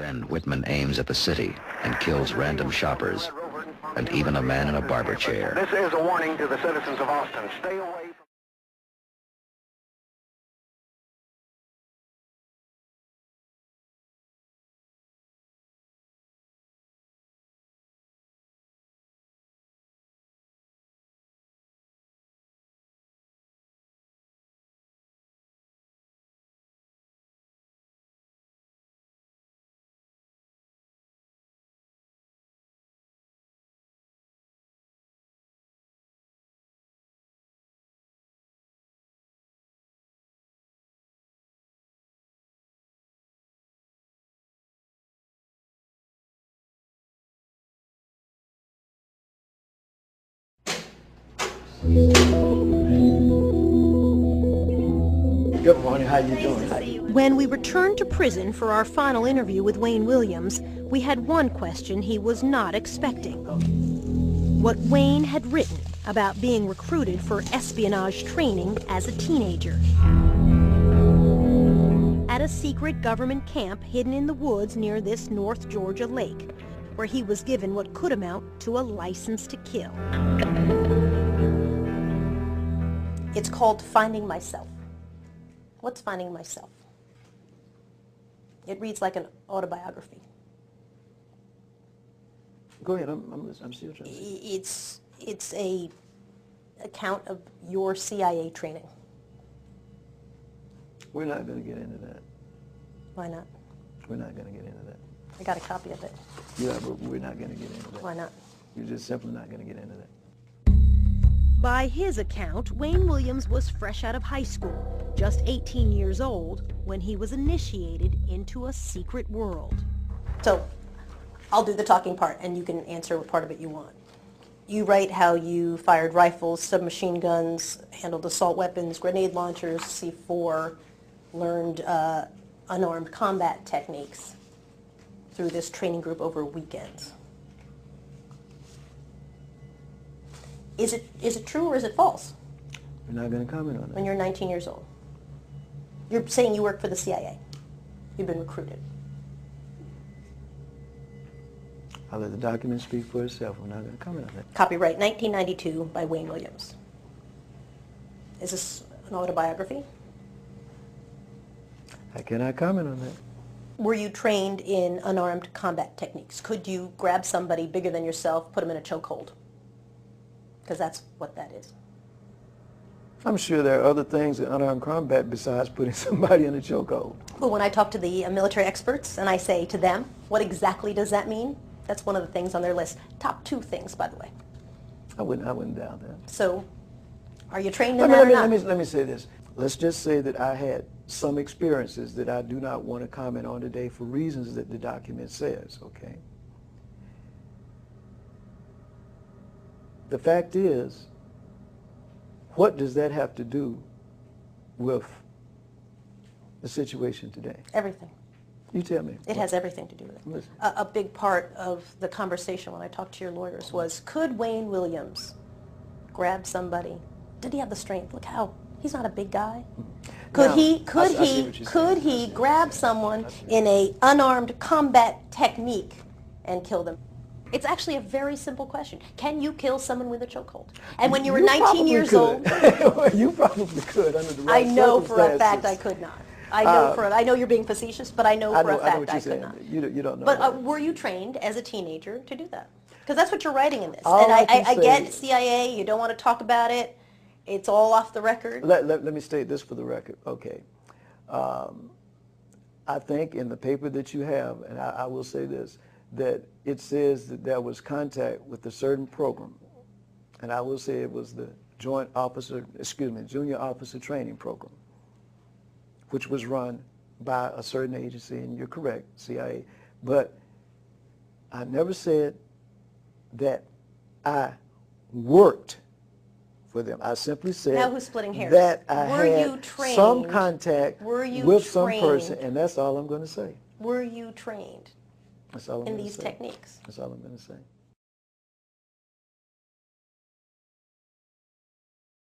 Then Whitman aims at the city and kills random shoppers, and even a man in a barber chair. This is a warning to the citizens of Austin. Stay away from... Good morning, how you doing? When we returned to prison for our final interview with Wayne Williams, we had one question he was not expecting. What Wayne had written about being recruited for espionage training as a teenager. At a secret government camp hidden in the woods near this North Georgia lake, where he was given what could amount to a license to kill. It's called Finding Myself. What's Finding Myself? It reads like an autobiography. Go ahead, I'm still trying to see. It's a account of your CIA training. We're not going to get into that. Why not? We're not going to get into that. I got a copy of it. Yeah, but we're not going to get into that. Why not? You're just simply not going to get into that. By his account, Wayne Williams was fresh out of high school, just 18 years old, when he was initiated into a secret world. So, I'll do the talking part, and you can answer what part of it you want. You write how you fired rifles, submachine guns, handled assault weapons, grenade launchers, C4, learned unarmed combat techniques through this training group over weekends. Is it true or is it false? We're not going to comment on that. When you're 19 years old. You're saying you work for the CIA. You've been recruited. I'll let the document speak for itself. We're not going to comment on that. Copyright 1992 by Wayne Williams. Is this an autobiography? I cannot comment on that. Were you trained in unarmed combat techniques? Could you grab somebody bigger than yourself, put them in a chokehold? Because that's what that is. I'm sure there are other things in unarmed combat besides putting somebody in a chokehold. But when I talk to the military experts and I say to them, what exactly does that mean? That's one of the things on their list. Top 2 things, by the way. I wouldn't doubt that. So, are you trained in that or not? Let me say this. Let's just say that I had some experiences that I do not want to comment on today for reasons that the document says, okay? The fact is, what does that have to do with the situation today? Everything. You tell me. It has everything to do with it. Listen. A big part of the conversation when I talked to your lawyers was, could Wayne Williams grab somebody? Did he have the strength? Look how, he's not a big guy. Could he grab someone in a unarmed combat technique and kill them? It's actually a very simple question. Can you kill someone with a chokehold? And when you were 19 years old... You probably could under the right I know for a fact I could not. I know you're being facetious, but I know for a fact I could not. You don't know. But were you trained as a teenager to do that? Because that's what you're writing in this. And I get CIA, you don't want to talk about it. It's all off the record. Let me state this for the record. Okay. I think in the paper that you have, and I will say this, that it says that there was contact with a certain program, and I will say it was the junior officer training program, which was run by a certain agency, and you're correct, CIA. But I never said that I worked for them. I simply said now who's splitting hairs? That I had some contact with some person, and that's all I'm going to say. Were you trained That's all I'm in gonna these say. techniques? That's all I'm going to say.